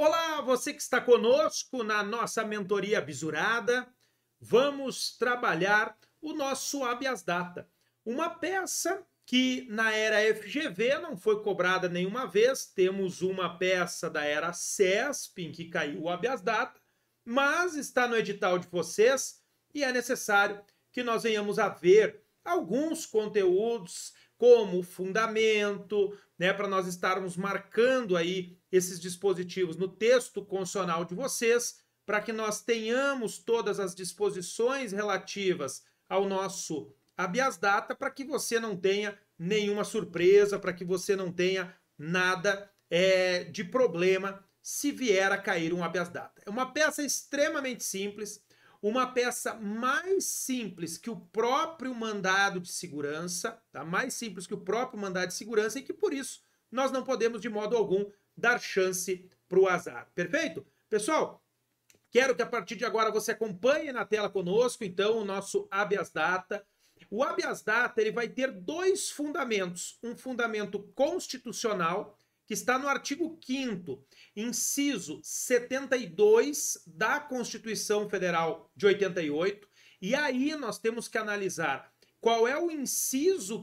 Olá, você que está conosco na nossa mentoria Bisurada. Vamos trabalhar o nosso habeas data. Uma peça que na era FGV não foi cobrada nenhuma vez. Temos uma peça da era CESP em que caiu o habeas data, mas está no edital de vocês e é necessário que nós venhamos a ver alguns conteúdos como fundamento, né, para nós estarmos marcando aí esses dispositivos no texto constitucional de vocês, para que nós tenhamos todas as disposições relativas ao nosso habeas data, para que você não tenha nenhuma surpresa, para que você não tenha nada de problema se vier a cair um habeas data. É uma peça extremamente simples, uma peça mais simples que o próprio mandado de segurança, tá? Mais simples que o próprio mandado de segurança, e que por isso nós não podemos de modo algum dar chance para o azar. Perfeito? Pessoal, quero que a partir de agora você acompanhe na tela conosco, então, o nosso habeas data. O habeas data ele vai ter dois fundamentos. Um fundamento constitucional, que está no artigo 5º, inciso 72 da Constituição Federal de 88, e aí nós temos que analisar qual é o inciso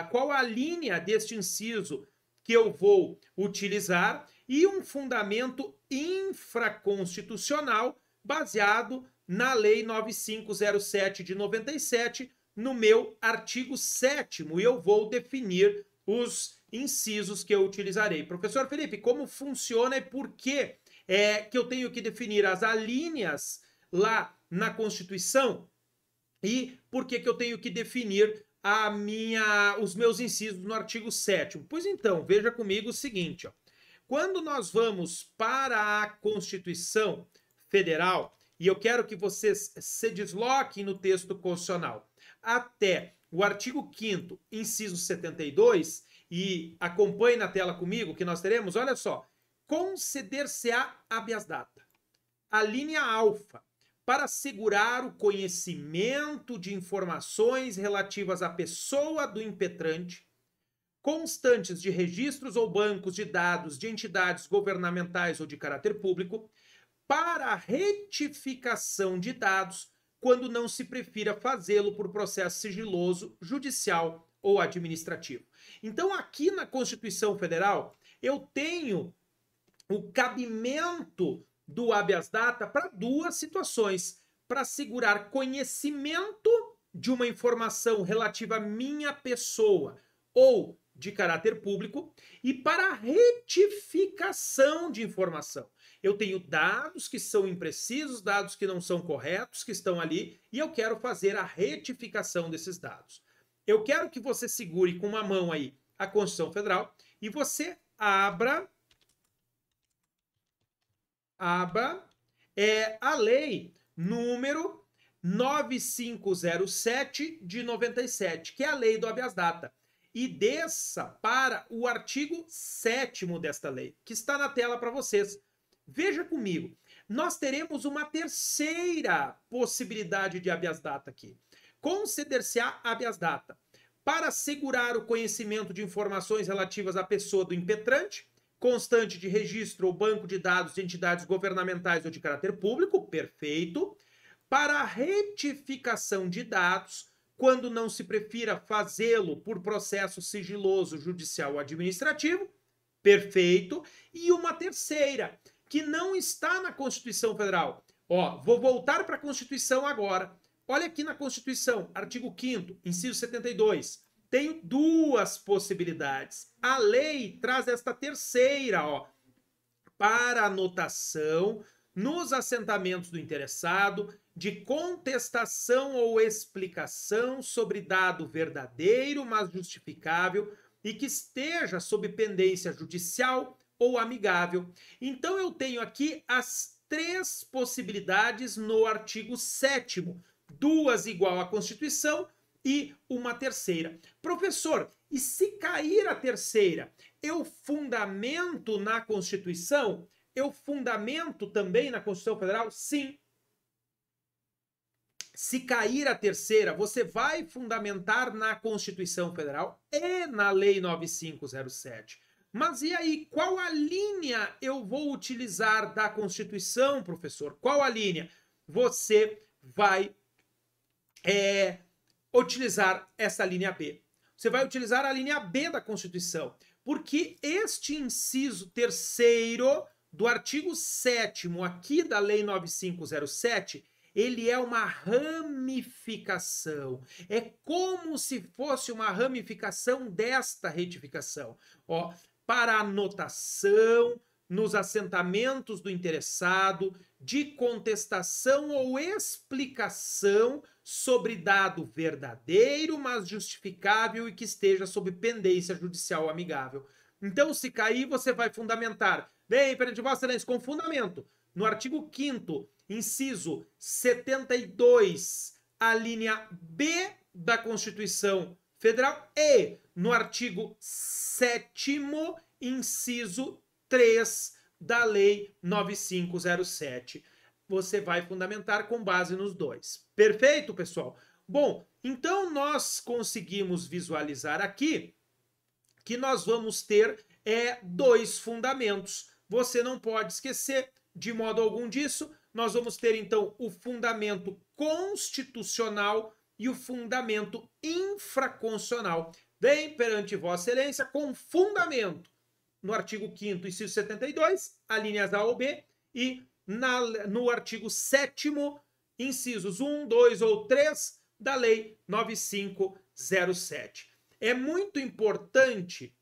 qual a linha deste inciso que eu vou utilizar, e um fundamento infraconstitucional baseado na Lei 9507 de 97, no meu artigo 7º, e eu vou definir os incisos que eu utilizarei. Professor Felipe, como funciona e por que que eu tenho que definir as alíneas lá na Constituição e por que eu tenho que definir os meus incisos no artigo 7º? Pois então, veja comigo o seguinte, ó. Quando nós vamos para a Constituição Federal, e eu quero que vocês se desloquem no texto constitucional até o artigo 5º, inciso 72, e acompanhe na tela comigo que nós teremos, olha só, conceder-se-á habeas data. A linha alfa, para assegurar o conhecimento de informações relativas à pessoa do impetrante, constantes de registros ou bancos de dados de entidades governamentais ou de caráter público, para a retificação de dados, quando não se prefira fazê-lo por processo sigiloso, judicial ou administrativo. Então, aqui na Constituição Federal, eu tenho o cabimento do habeas data para duas situações: para assegurar conhecimento de uma informação relativa à minha pessoa ou de caráter público, e para a retificação de informação. Eu tenho dados que são imprecisos, dados que não são corretos, que estão ali, e eu quero fazer a retificação desses dados. Eu quero que você segure com uma mão aí a Constituição Federal e você abra a lei número 9507 de 97, que é a lei do habeas data. E desça para o artigo 7º desta lei, que está na tela para vocês. Veja comigo, nós teremos uma terceira possibilidade de habeas data aqui. Conceder-se-á habeas data para assegurar o conhecimento de informações relativas à pessoa do impetrante, constante de registro ou banco de dados de entidades governamentais ou de caráter público, perfeito, para a retificação de dados, quando não se prefira fazê-lo por processo sigiloso, judicial ou administrativo, perfeito, e uma terceira, que não está na Constituição Federal. Ó, vou voltar para a Constituição agora. Olha aqui na Constituição, artigo 5º, inciso 72. Tenho duas possibilidades. A lei traz esta terceira, ó, para anotação nos assentamentos do interessado de contestação ou explicação sobre dado verdadeiro, mas justificável, e que esteja sob pendência judicial ou amigável. Então eu tenho aqui as três possibilidades no artigo 7º, duas igual à Constituição e uma terceira. Professor, e se cair a terceira, eu fundamento na Constituição? Eu fundamento também na Constituição Federal? Sim. Se cair a terceira, você vai fundamentar na Constituição Federal e na Lei 9507. Mas e aí, qual a linha eu vou utilizar da Constituição, professor? Qual a linha? Você vai utilizar essa linha B. Você vai utilizar a linha B da Constituição, porque este inciso 3º do artigo 7º aqui da Lei 9507, ele é uma ramificação. É como se fosse uma ramificação desta retificação. Ó, para anotação nos assentamentos do interessado, de contestação ou explicação sobre dado verdadeiro, mas justificável e que esteja sob pendência judicial amigável. Então, se cair, você vai fundamentar. Bem, perante Vossa Excelência, com fundamento, no artigo 5º, inciso 72, a linha B da Constituição Federal e no artigo 7º, inciso 3 da Lei 9507. Você vai fundamentar com base nos dois. Perfeito, pessoal? Bom, então nós conseguimos visualizar aqui que nós vamos ter dois fundamentos. Você não pode esquecer de modo algum disso. Nós vamos ter, então, o fundamento constitucional e o fundamento infraconstitucional. Bem, perante Vossa Excelência, com fundamento no artigo 5º, inciso 72, alíneas A ou B, e no artigo 7º, incisos 1, 2 ou 3 da Lei 9507. É muito importante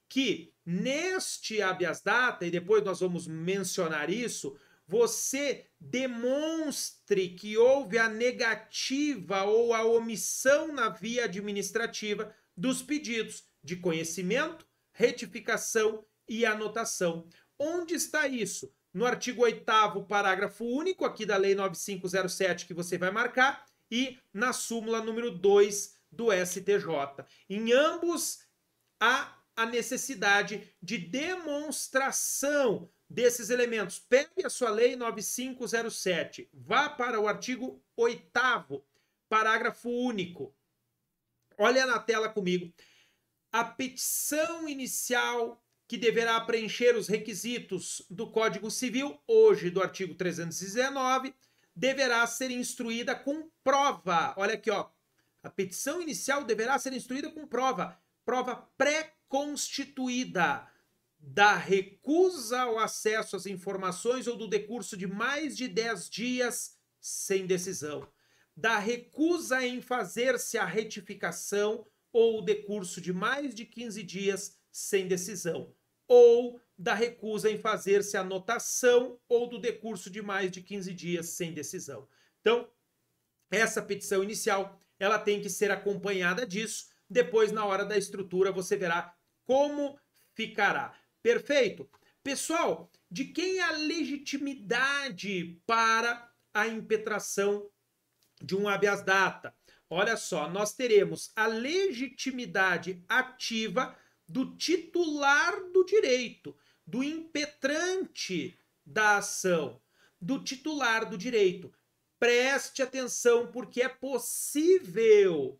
que neste habeas data, e depois nós vamos mencionar isso, você demonstre que houve a negativa ou a omissão na via administrativa dos pedidos de conhecimento, retificação e anotação. Onde está isso? No artigo 8º, parágrafo único, aqui da Lei 9507, que você vai marcar, e na súmula número 2 do STJ. Em ambos, há a necessidade de demonstração desses elementos. Pegue a sua Lei 9507, vá para o artigo 8º, parágrafo único. Olha na tela comigo. A petição inicial que deverá preencher os requisitos do Código Civil, hoje do artigo 319, deverá ser instruída com prova. Olha aqui, ó. A petição inicial deverá ser instruída com prova. Prova pré-constituída da recusa ao acesso às informações ou do decurso de mais de 10 dias sem decisão. Da recusa em fazer-se a retificação ou o decurso de mais de 15 dias sem decisão, ou da recusa em fazer-se a anotação ou do decurso de mais de 15 dias sem decisão. Então, essa petição inicial, ela tem que ser acompanhada disso. Depois, na hora da estrutura, você verá como ficará. Perfeito? Pessoal, de quem é a legitimidade para a impetração de um habeas data? Olha só, nós teremos a legitimidade ativa do titular do direito, do impetrante da ação, do titular do direito. Preste atenção, porque é possível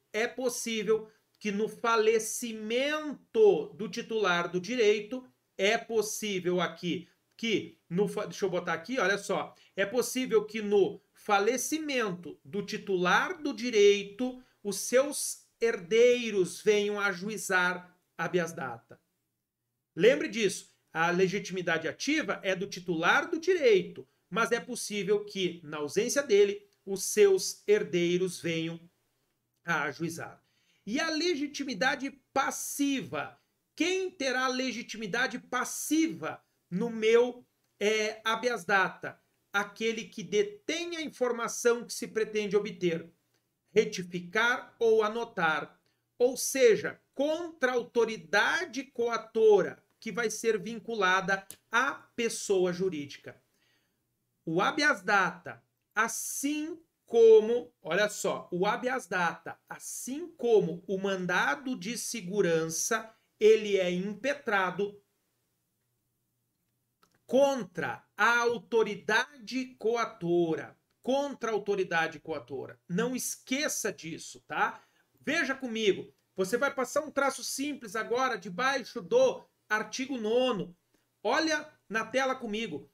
que no falecimento do titular do direito, é possível aqui que, deixa eu botar aqui, olha só, é possível que no falecimento do titular do direito, os seus herdeiros venham a ajuizar habeas data. Lembre disso, a legitimidade ativa é do titular do direito, mas é possível que, na ausência dele, os seus herdeiros venham a ajuizar. E a legitimidade passiva? Quem terá legitimidade passiva no meu habeas data? Aquele que detém a informação que se pretende obter, retificar ou anotar, ou seja, contra a autoridade coatora, que vai ser vinculada à pessoa jurídica. O habeas data, assim como, olha só, o habeas data, assim como o mandado de segurança, ele é impetrado contra a autoridade coatora. Contra a autoridade coatora. Não esqueça disso, tá? Veja comigo. Você vai passar um traço simples agora debaixo do artigo 9º. Olha na tela comigo.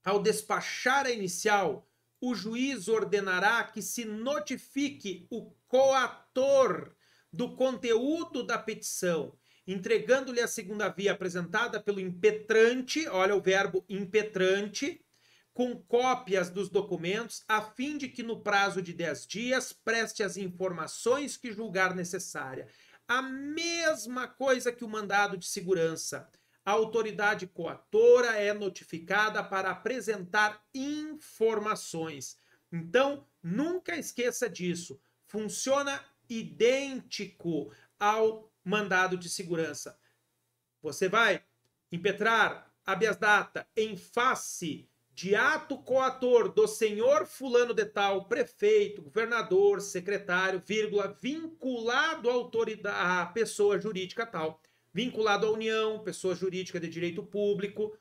Ao despachar a inicial, o juiz ordenará que se notifique o coator do conteúdo da petição, entregando-lhe a segunda via apresentada pelo impetrante, olha o verbo impetrante, com cópias dos documentos, a fim de que no prazo de 10 dias preste as informações que julgar necessária. A mesma coisa que o mandado de segurança. A autoridade coatora é notificada para apresentar informações. Então, nunca esqueça disso. Funciona idêntico ao mandado de segurança. Você vai impetrar habeas data em face de ato coator do senhor fulano de tal, prefeito, governador, secretário, vírgula, vinculado à autoridade, à pessoa jurídica tal, vinculado à União, pessoa jurídica de direito público,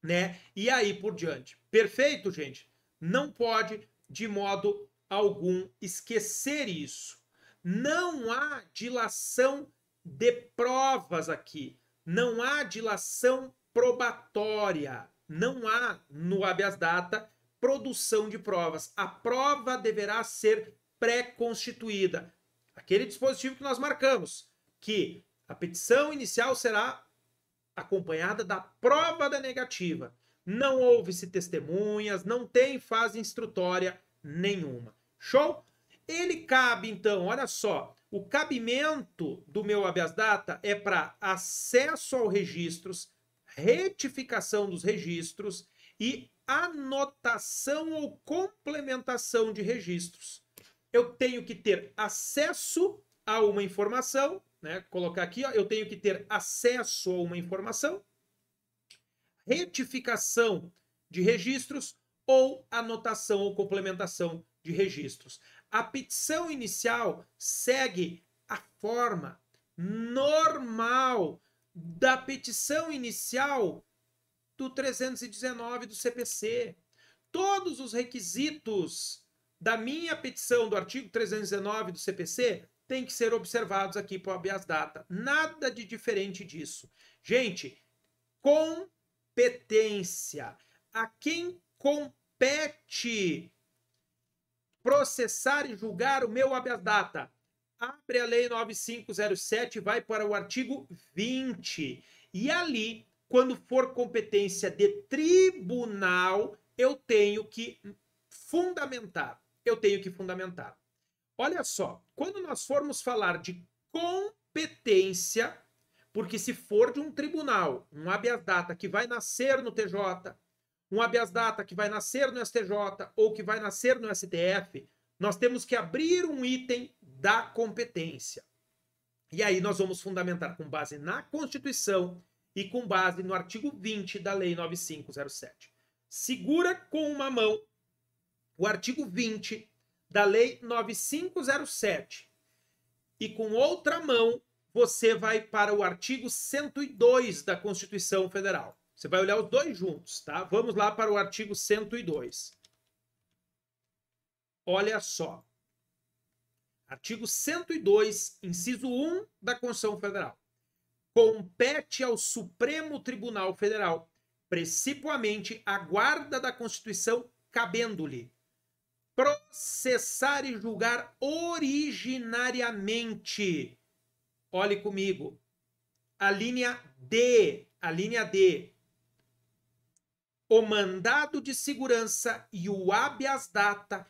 né? E aí por diante. Perfeito, gente? Não pode, de modo algum, esquecer isso. Não há dilação de provas aqui. Não há dilação probatória. Não há, no habeas data, produção de provas. A prova deverá ser pré-constituída. Aquele dispositivo que nós marcamos, que a petição inicial será acompanhada da prova da negativa. Não houve-se testemunhas, não tem fase instrutória nenhuma. Show? Ele cabe, então, olha só, o cabimento do meu habeas data é para acesso aos registros, retificação dos registros e anotação ou complementação de registros. Eu tenho que ter acesso a uma informação, né? Colocar aqui, ó, eu tenho que ter acesso a uma informação, retificação de registros ou anotação ou complementação de registros. A petição inicial segue a forma normal da petição inicial do 319 do CPC. Todos os requisitos da minha petição do artigo 319 do CPC têm que ser observados aqui para o habeas data. Nada de diferente disso. Gente, competência. A quem compete processar e julgar o meu habeas data? Abre a lei 9507 e vai para o artigo 20. E ali, quando for competência de tribunal, eu tenho que fundamentar. Olha só, quando nós formos falar de competência, porque se for de um tribunal, um habeas data que vai nascer no TJ, um habeas data que vai nascer no STJ ou que vai nascer no STF, nós temos que abrir um item da competência. E aí nós vamos fundamentar com base na Constituição e com base no artigo 20 da Lei 9507. Segura com uma mão o artigo 20 da Lei 9507 e com outra mão você vai para o artigo 102 da Constituição Federal. Você vai olhar os dois juntos, tá? Vamos lá para o artigo 102. Olha só. Artigo 102, inciso 1 da Constituição Federal. Compete ao Supremo Tribunal Federal, precipuamente, a guarda da Constituição, cabendo-lhe processar e julgar originariamente. Olhe comigo. A linha D. O mandado de segurança e o habeas data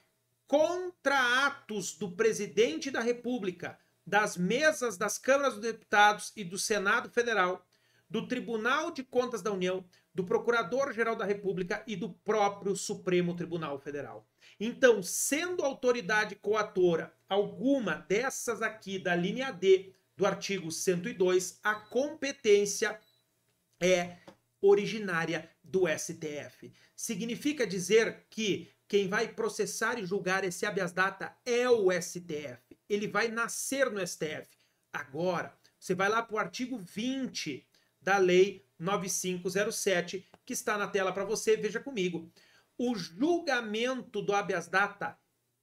contra atos do presidente da República, das mesas das câmaras dos deputados e do Senado Federal, do Tribunal de Contas da União, do Procurador-Geral da República e do próprio Supremo Tribunal Federal. Então, sendo autoridade coatora alguma dessas aqui da linha D do artigo 102, a competência é originária do STF. Significa dizer que quem vai processar e julgar esse habeas data é o STF. Ele vai nascer no STF. Agora, você vai lá para o artigo 20 da Lei 9507, que está na tela para você, veja comigo. O julgamento do habeas data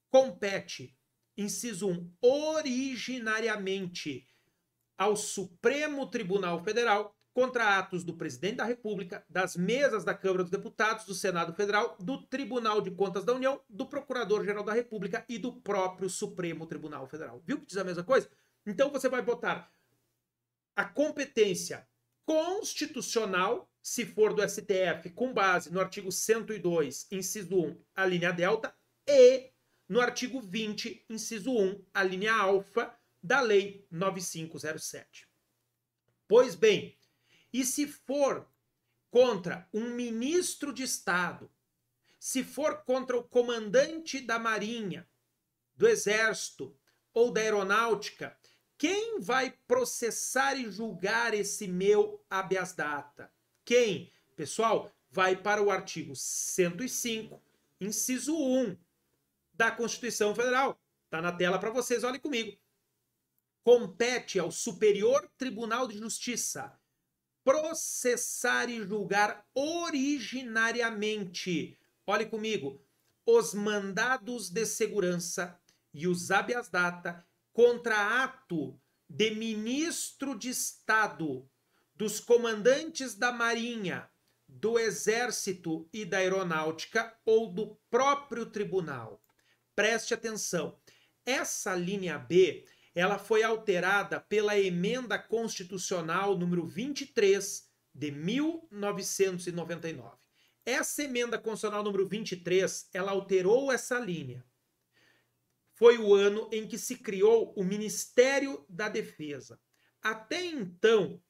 compete inciso 1, originariamente ao Supremo Tribunal Federal contra atos do Presidente da República, das mesas da Câmara dos Deputados, do Senado Federal, do Tribunal de Contas da União, do Procurador-Geral da República e do próprio Supremo Tribunal Federal. Viu que diz a mesma coisa? Então você vai botar a competência constitucional, se for do STF, com base no artigo 102, inciso 1, a linha delta, e no artigo 20, inciso 1, a linha alfa da Lei 9507. Pois bem, e se for contra um ministro de Estado, se for contra o comandante da Marinha, do Exército ou da Aeronáutica, quem vai processar e julgar esse meu habeas data? Quem? Pessoal, vai para o artigo 105, inciso 1 da Constituição Federal. Está na tela para vocês, olhem comigo. Compete ao Superior Tribunal de Justiça processar e julgar originariamente, olhe comigo, os mandados de segurança e os habeas data contra ato de ministro de Estado, dos comandantes da Marinha, do Exército e da Aeronáutica ou do próprio tribunal. Preste atenção, essa linha B, ela foi alterada pela Emenda Constitucional número 23 de 1999. Essa Emenda Constitucional número 23, ela alterou essa linha. Foi o ano em que se criou o Ministério da Defesa. Até então,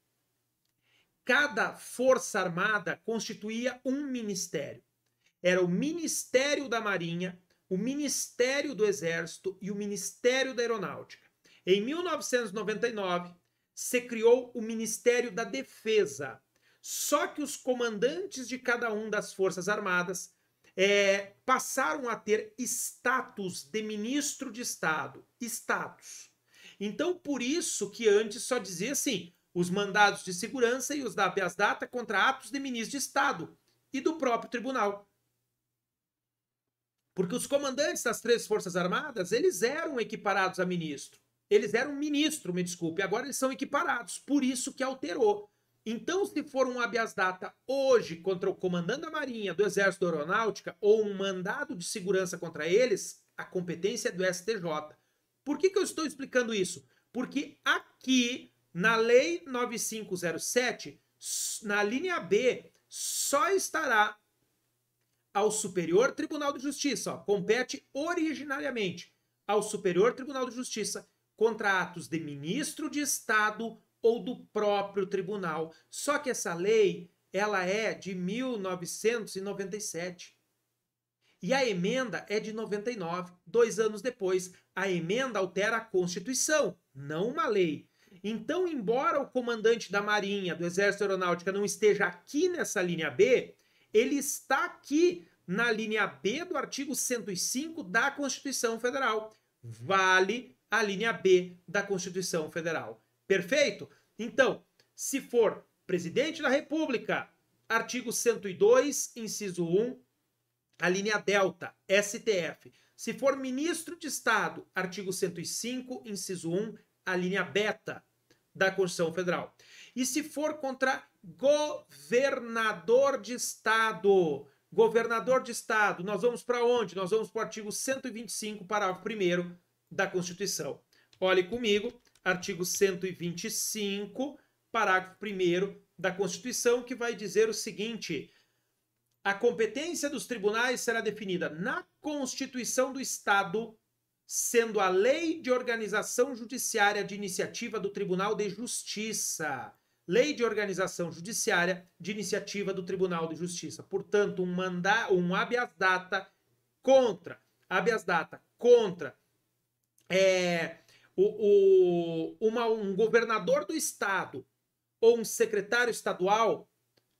cada Força Armada constituía um ministério. Era o Ministério da Marinha, o Ministério do Exército e o Ministério da Aeronáutica. Em 1999, se criou o Ministério da Defesa. Só que os comandantes de cada uma das Forças Armadas passaram a ter status de ministro de Estado. Status. Então, por isso que antes só dizia assim, os mandados de segurança e os da habeas data contra atos de ministro de Estado e do próprio tribunal. Porque os comandantes das três Forças Armadas, eles eram equiparados a ministro. Eles eram ministro, me desculpe, agora eles são equiparados, por isso que alterou. Então, se for um habeas data hoje contra o comandante da Marinha, do Exército, da Aeronáutica, ou um mandado de segurança contra eles, a competência é do STJ. Por que eu estou explicando isso? Porque aqui, na Lei 9507, na linha B, só estará ao Superior Tribunal de Justiça, compete originariamente ao Superior Tribunal de Justiça, contra atos de ministro de Estado ou do próprio tribunal. Só que essa lei, ela é de 1997. E a emenda é de 99, 2 anos depois. A emenda altera a Constituição, não uma lei. Então, embora o comandante da Marinha, do Exército e Aeronáutica não esteja aqui nessa linha B, ele está aqui na linha B do artigo 105 da Constituição Federal. Vale a linha B da Constituição Federal. Perfeito? Então, se for Presidente da República, artigo 102, inciso 1, a linha delta, STF. Se for Ministro de Estado, artigo 105, inciso 1, a linha beta da Constituição Federal. E se for contra governador de Estado, nós vamos para onde? Nós vamos para o artigo 125, parágrafo 1º da Constituição. Olhe comigo, artigo 125, parágrafo 1º da Constituição, que vai dizer o seguinte: a competência dos tribunais será definida na Constituição do Estado, sendo a Lei de Organização Judiciária de Iniciativa do Tribunal de Justiça. Lei de Organização Judiciária de Iniciativa do Tribunal de Justiça. Portanto, um habeas data contra um governador do Estado ou um secretário estadual,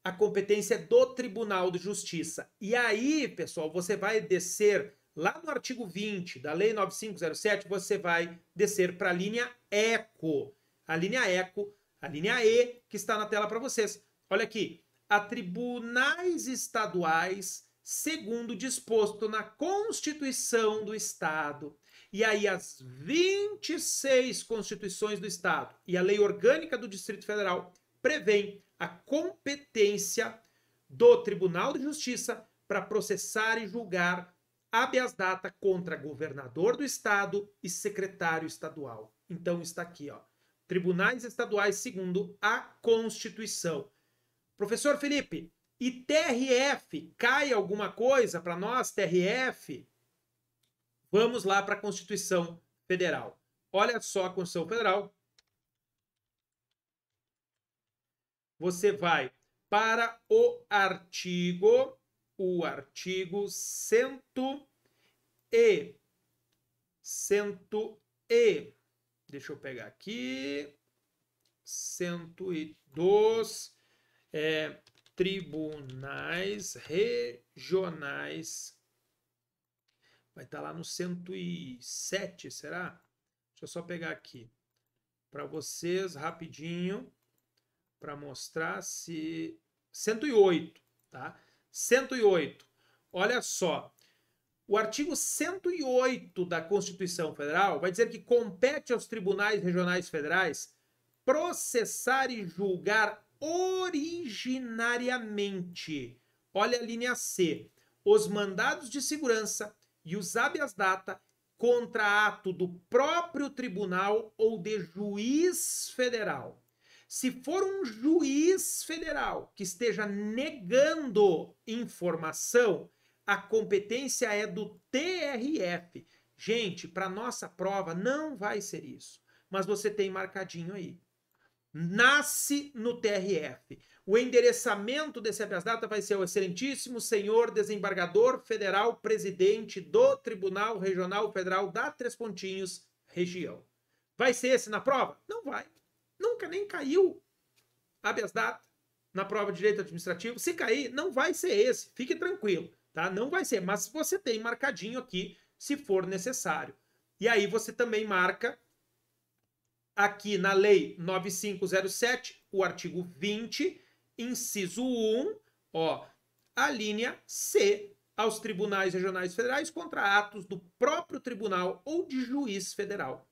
a competência é do Tribunal de Justiça. E aí, pessoal, você vai descer lá no artigo 20 da Lei 9507, você vai descer para a linha ECO. A linha ECO, a linha E, que está na tela para vocês. Olha aqui. A tribunais estaduais, segundo disposto na Constituição do Estado E aí as 26 constituições do Estado e a lei orgânica do Distrito Federal prevêem a competência do Tribunal de Justiça para processar e julgar habeas data contra governador do estado e secretário estadual. Então está aqui, ó. Tribunais estaduais segundo a Constituição. Professor Felipe, e TRF? Cai alguma coisa para nós, TRF? Vamos lá para a Constituição Federal. Olha só a Constituição Federal. Você vai para o artigo 100 e deixa eu pegar aqui, 102, tribunais regionais, vai estar lá no 107, será? Deixa eu só pegar aqui para vocês rapidinho, para mostrar se... 108, tá? 108. Olha só. O artigo 108 da Constituição Federal vai dizer que compete aos tribunais regionais federais processar e julgar originariamente, olha a linha C, os mandados de segurança e os habeas data contra ato do próprio tribunal ou de juiz federal. Se for um juiz federal que esteja negando informação, a competência é do TRF. Gente, para nossa prova não vai ser isso, mas você tem marcadinho aí. Nasce no TRF. O endereçamento desse habeas data vai ser o excelentíssimo senhor desembargador federal, presidente do Tribunal Regional Federal da Três Pontinhos, região. Vai ser esse na prova? Não vai. Nunca nem caiu habeas data na prova de direito administrativo. Se cair, não vai ser esse. Fique tranquilo, tá? Não vai ser, mas você tem marcadinho aqui se for necessário. E aí você também marca aqui na lei 9507, o artigo 20, inciso 1, ó, a linha C, aos tribunais regionais federais contra atos do próprio tribunal ou de juiz federal.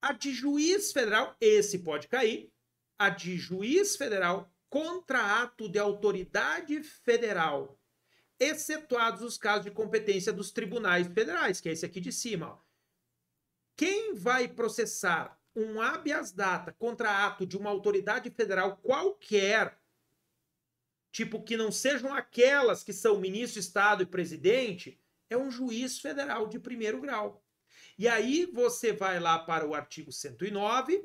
A de juiz federal, esse pode cair. A de juiz federal contra ato de autoridade federal, excetuados os casos de competência dos tribunais federais, que é esse aqui de cima. Ó. Quem vai processar um habeas data contra ato de uma autoridade federal qualquer, tipo que não sejam aquelas que são ministro, estado e presidente, é um juiz federal de primeiro grau. E aí você vai lá para o artigo 109,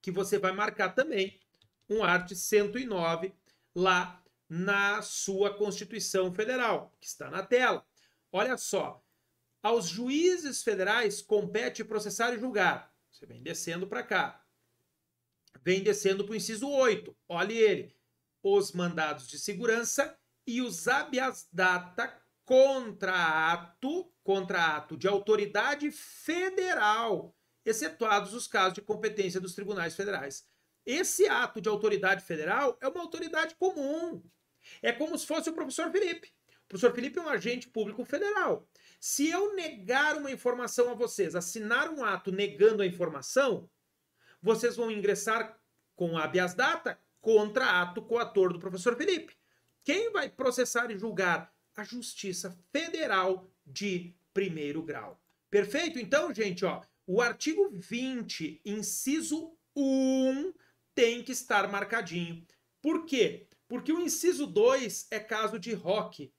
que você vai marcar também um art. 109 lá na sua Constituição Federal, que está na tela. Olha só, aos juízes federais compete processar e julgar. Você vem descendo para cá. Vem descendo para o inciso 8. Olhe ele. Os mandados de segurança e os habeas data contra ato de autoridade federal, excetuados os casos de competência dos tribunais federais. Esse ato de autoridade federal é uma autoridade comum. É como se fosse o professor Felipe. O professor Felipe é um agente público federal. Se eu negar uma informação a vocês, assinar um ato negando a informação, vocês vão ingressar com habeas data contra ato coator do professor Felipe. Quem vai processar e julgar? A Justiça Federal de primeiro grau. Perfeito? Então, gente, ó, o artigo 20, inciso 1, tem que estar marcadinho. Por quê? Porque o inciso 2 é caso de ROC,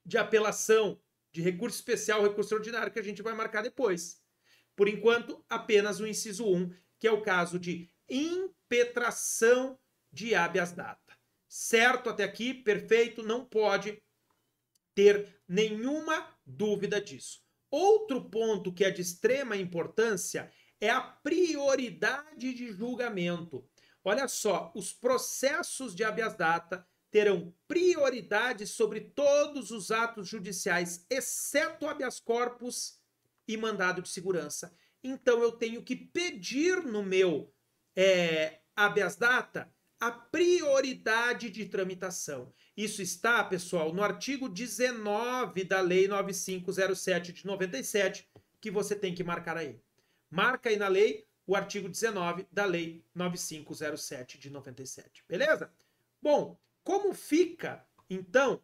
de apelação, de recurso especial, recurso ordinário, que a gente vai marcar depois. Por enquanto, apenas o inciso 1, que é o caso de impetração de habeas data. Certo até aqui? Perfeito? Não pode ter nenhuma dúvida disso. Outro ponto que é de extrema importância é a prioridade de julgamento. Olha só, os processos de habeas data terão prioridade sobre todos os atos judiciais, exceto habeas corpus e mandado de segurança. Então eu tenho que pedir no meu habeas data a prioridade de tramitação. Isso está, pessoal, no artigo 19 da Lei 9507 de 97, que você tem que marcar aí. Marca aí na lei o artigo 19 da Lei 9507 de 97, beleza? Bom, como fica, então,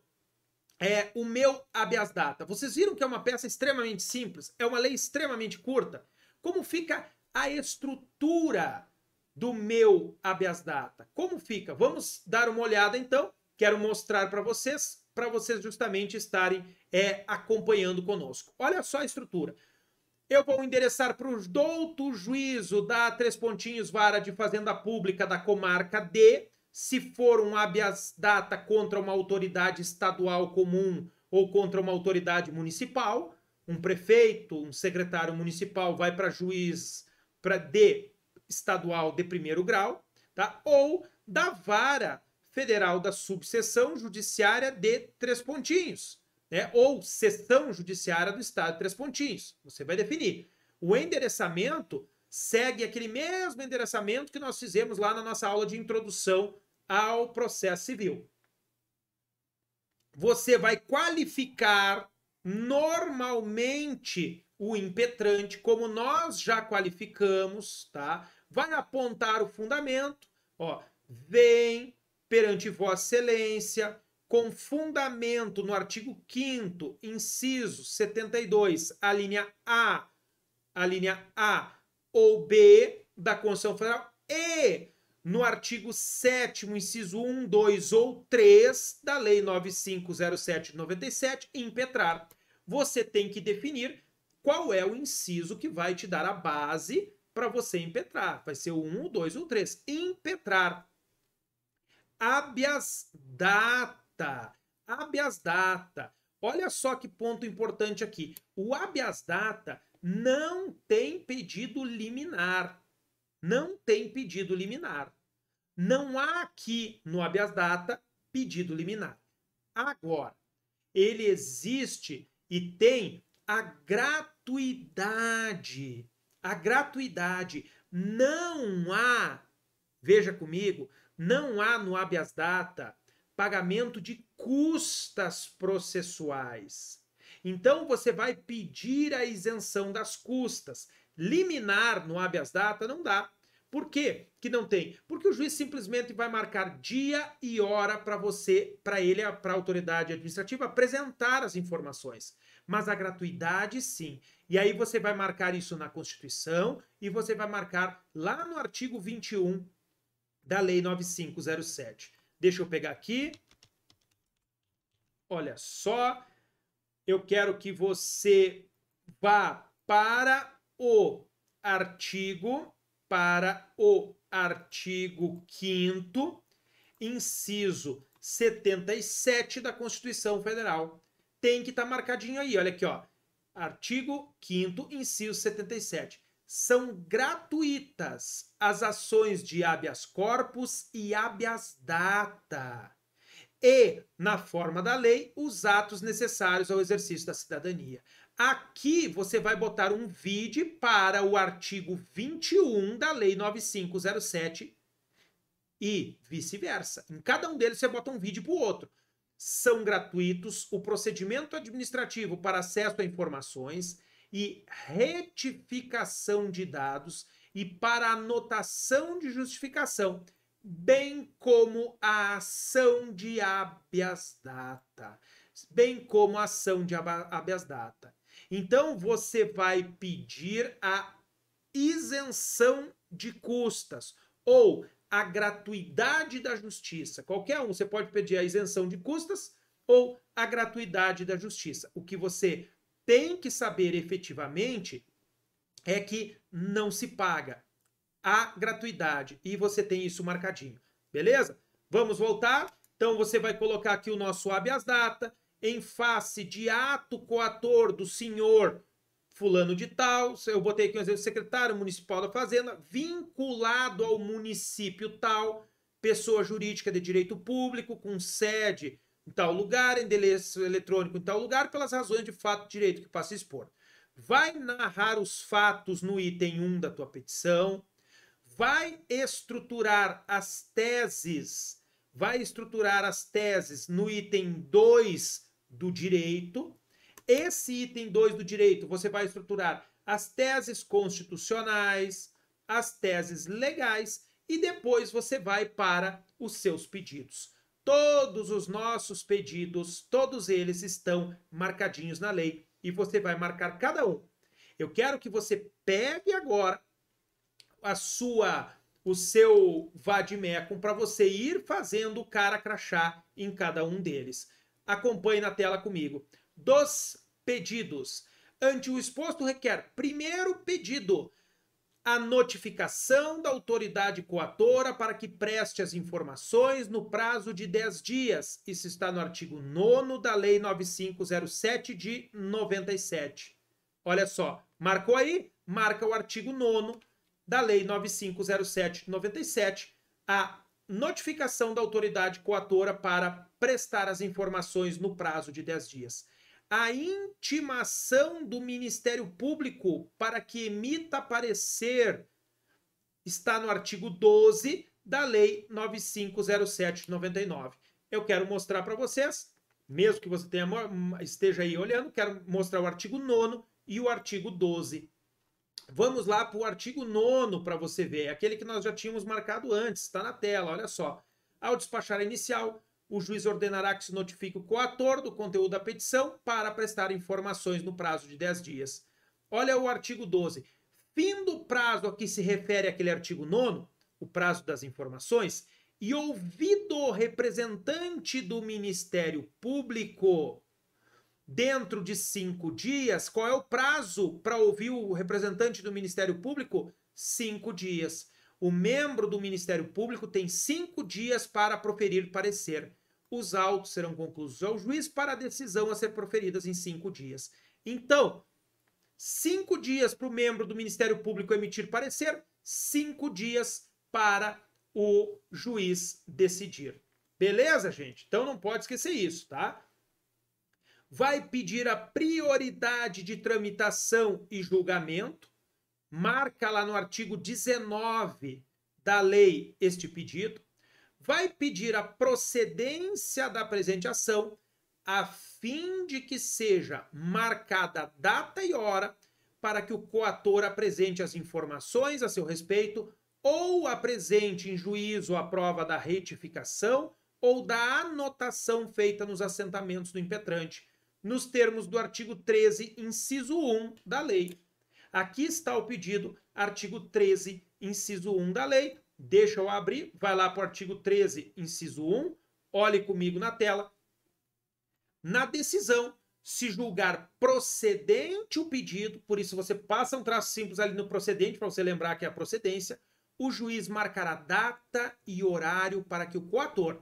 o meu habeas data? Vocês viram que é uma peça extremamente simples, é uma lei extremamente curta. Como fica a estrutura do meu habeas data? Como fica? Vamos dar uma olhada, então. Quero mostrar para vocês justamente estarem acompanhando conosco. Olha só a estrutura. Eu vou endereçar para o douto juízo da 3 pontinhos vara de fazenda pública da comarca D, se for um habeas data contra uma autoridade estadual comum ou contra uma autoridade municipal, um prefeito, um secretário municipal vai para juiz para D estadual de primeiro grau, tá? Ou da vara federal da subseção judiciária de 3 pontinhos, né? Ou seção judiciária do estado de 3 pontinhos. Você vai definir. O endereçamento segue aquele mesmo endereçamento que nós fizemos lá na nossa aula de introdução ao processo civil. Você vai qualificar normalmente o impetrante, como nós já qualificamos, tá? Vai apontar o fundamento, ó, vem perante Vossa Excelência, com fundamento no artigo 5º, inciso 72, a linha A ou B da Constituição Federal e no artigo 7º, inciso 1, 2 ou 3 da Lei 9507 de 97, impetrar. Você tem que definir qual é o inciso que vai te dar a base para você impetrar. Vai ser o 1, o 2 ou o 3. Impetrar. Habeas data. Habeas data. Olha só que ponto importante aqui. O habeas data não tem pedido liminar. Não tem pedido liminar. Não há aqui no habeas data pedido liminar. Agora, ele existe e tem a gratuidade. A gratuidade. Não há, veja comigo, não há no habeas data pagamento de custas processuais. Então, você vai pedir a isenção das custas. Liminar no habeas data não dá. Por quê que não tem? Porque o juiz simplesmente vai marcar dia e hora para você, para a autoridade administrativa apresentar as informações. Mas a gratuidade, sim. E aí você vai marcar isso na Constituição e você vai marcar lá no artigo 21 da Lei 9507. Deixa eu pegar aqui. Olha só. Eu quero que você vá para o artigo 5º, inciso 77 da Constituição Federal. Tem que estar marcadinho aí, olha aqui, ó. Artigo 5º, inciso 77. São gratuitas as ações de habeas corpus e habeas data. E, na forma da lei, os atos necessários ao exercício da cidadania. Aqui você vai botar um vide para o artigo 21 da Lei 9507 e vice-versa. Em cada um deles você bota um vide para o outro. São gratuitos o procedimento administrativo para acesso a informações e retificação de dados e para anotação de justificação, bem como a ação de habeas data. Então, você vai pedir a isenção de custas ou a gratuidade da justiça. Qualquer um, você pode pedir a isenção de custas ou a gratuidade da justiça. O que você tem que saber efetivamente é que não se paga a gratuidade e você tem isso marcadinho, beleza? Vamos voltar? Então, você vai colocar aqui o nosso habeas data, em face de ato coator do senhor fulano de tal, eu botei aqui um exemplo, secretário municipal da Fazenda, vinculado ao município tal, pessoa jurídica de direito público, com sede em tal lugar, endereço eletrônico em tal lugar, pelas razões de fato de direito que passa a expor. Vai narrar os fatos no item 1 da tua petição, vai estruturar as teses no item 2 do direito. Esse item 2 do direito, você vai estruturar as teses constitucionais, as teses legais e depois você vai para os seus pedidos. Todos os nossos pedidos, todos eles estão marcadinhos na lei e você vai marcar cada um. Eu quero que você pegue agora o seu vademecum para você ir fazendo o cara crachá em cada um deles. Acompanhe na tela comigo. Dos pedidos. Ante o exposto requer, primeiro pedido, a notificação da autoridade coatora para que preste as informações no prazo de 10 dias. Isso está no artigo 9º da Lei 9507 de 97. Olha só, marcou aí? Marca o artigo 9º da Lei 9507 de 97, a notificação da autoridade coatora para prestar as informações no prazo de 10 dias. A intimação do Ministério Público para que emita parecer está no artigo 12 da Lei 9507 de 99. Eu quero mostrar para vocês, mesmo que você esteja aí olhando, quero mostrar o artigo 9º e o artigo 12. Vamos lá para o artigo 9º para você ver, aquele que nós já tínhamos marcado antes, está na tela, olha só. Ao despachar a inicial, o juiz ordenará que se notifique o coator do conteúdo da petição para prestar informações no prazo de 10 dias. Olha o artigo 12. Fim do prazo a que se refere aquele artigo 9º, o prazo das informações, e ouvido o representante do Ministério Público dentro de 5 dias, qual é o prazo para ouvir o representante do Ministério Público? 5 dias. O membro do Ministério Público tem 5 dias para proferir parecer. Os autos serão concluídos ao juiz para a decisão a ser proferidas em 5 dias. Então, 5 dias para o membro do Ministério Público emitir parecer, 5 dias para o juiz decidir. Beleza, gente? Então não pode esquecer isso, tá? Vai pedir a prioridade de tramitação e julgamento. Marca lá no artigo 19 da lei este pedido. Vai pedir a procedência da presente ação, a fim de que seja marcada data e hora para que o coator apresente as informações a seu respeito ou apresente em juízo a prova da retificação ou da anotação feita nos assentamentos do impetrante, nos termos do artigo 13, inciso 1 da lei. Aqui está o pedido, artigo 13, inciso 1 da lei. Deixa eu abrir, vai lá para o artigo 13, inciso 1, olhe comigo na tela. Na decisão, se julgar procedente o pedido, por isso você passa um traço simples ali no procedente, para você lembrar que é a procedência, o juiz marcará data e horário para que o coator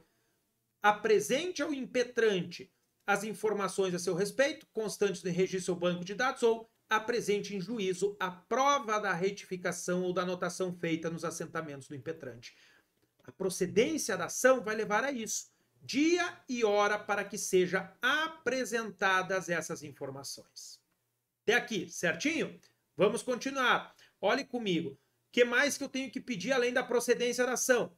apresente ao impetrante as informações a seu respeito, constantes no registro ou banco de dados, ou apresente em juízo a prova da retificação ou da anotação feita nos assentamentos do impetrante. A procedência da ação vai levar a isso. Dia e hora para que sejam apresentadas essas informações. Até aqui, certinho? Vamos continuar. Olhe comigo. O que mais que eu tenho que pedir além da procedência da ação?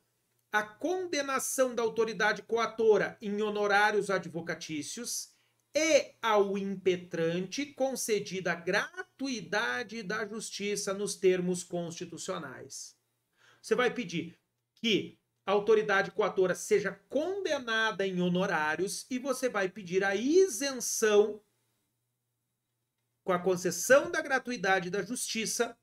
A condenação da autoridade coatora em honorários advocatícios e ao impetrante concedida a gratuidade da justiça nos termos constitucionais. Você vai pedir que a autoridade coatora seja condenada em honorários e você vai pedir a isenção com a concessão da gratuidade da justiça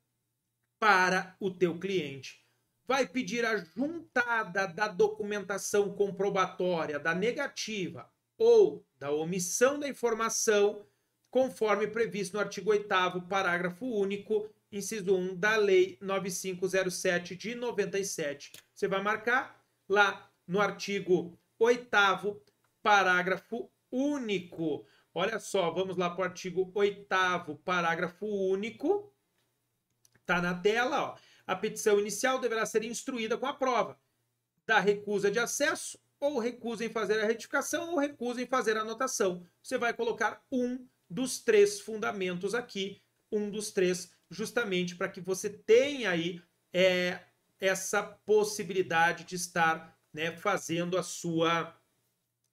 para o teu cliente. Vai pedir a juntada da documentação comprobatória da negativa ou da omissão da informação, conforme previsto no artigo 8º, parágrafo único, inciso 1 da Lei 9507 de 97. Você vai marcar lá no artigo 8º, parágrafo único. Olha só, vamos lá para o artigo 8º, parágrafo único. Está na tela, ó. A petição inicial deverá ser instruída com a prova da recusa de acesso, ou recusa em fazer a retificação, ou recusa em fazer a anotação. Você vai colocar um dos 3 fundamentos aqui, um dos 3, justamente para que você tenha aí essa possibilidade de estar, né, fazendo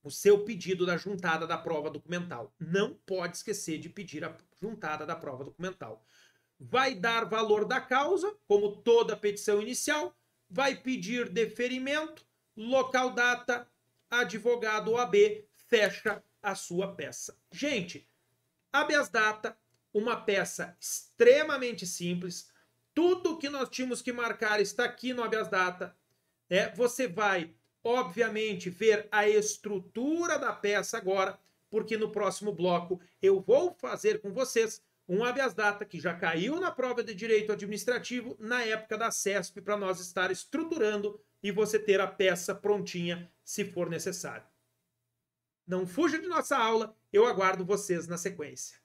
o seu pedido da juntada da prova documental. Não pode esquecer de pedir a juntada da prova documental. Vai dar valor da causa, como toda petição inicial, vai pedir deferimento, local, data, advogado OAB, fecha a sua peça. Gente, habeas data, uma peça extremamente simples. Tudo que nós tínhamos que marcar está aqui no habeas data. Você vai, obviamente, ver a estrutura da peça agora, porque no próximo bloco eu vou fazer com vocês um habeas data que já caiu na prova de direito administrativo na época da CESP, para nós estar estruturando e você ter a peça prontinha se for necessário. Não fuja de nossa aula, eu aguardo vocês na sequência.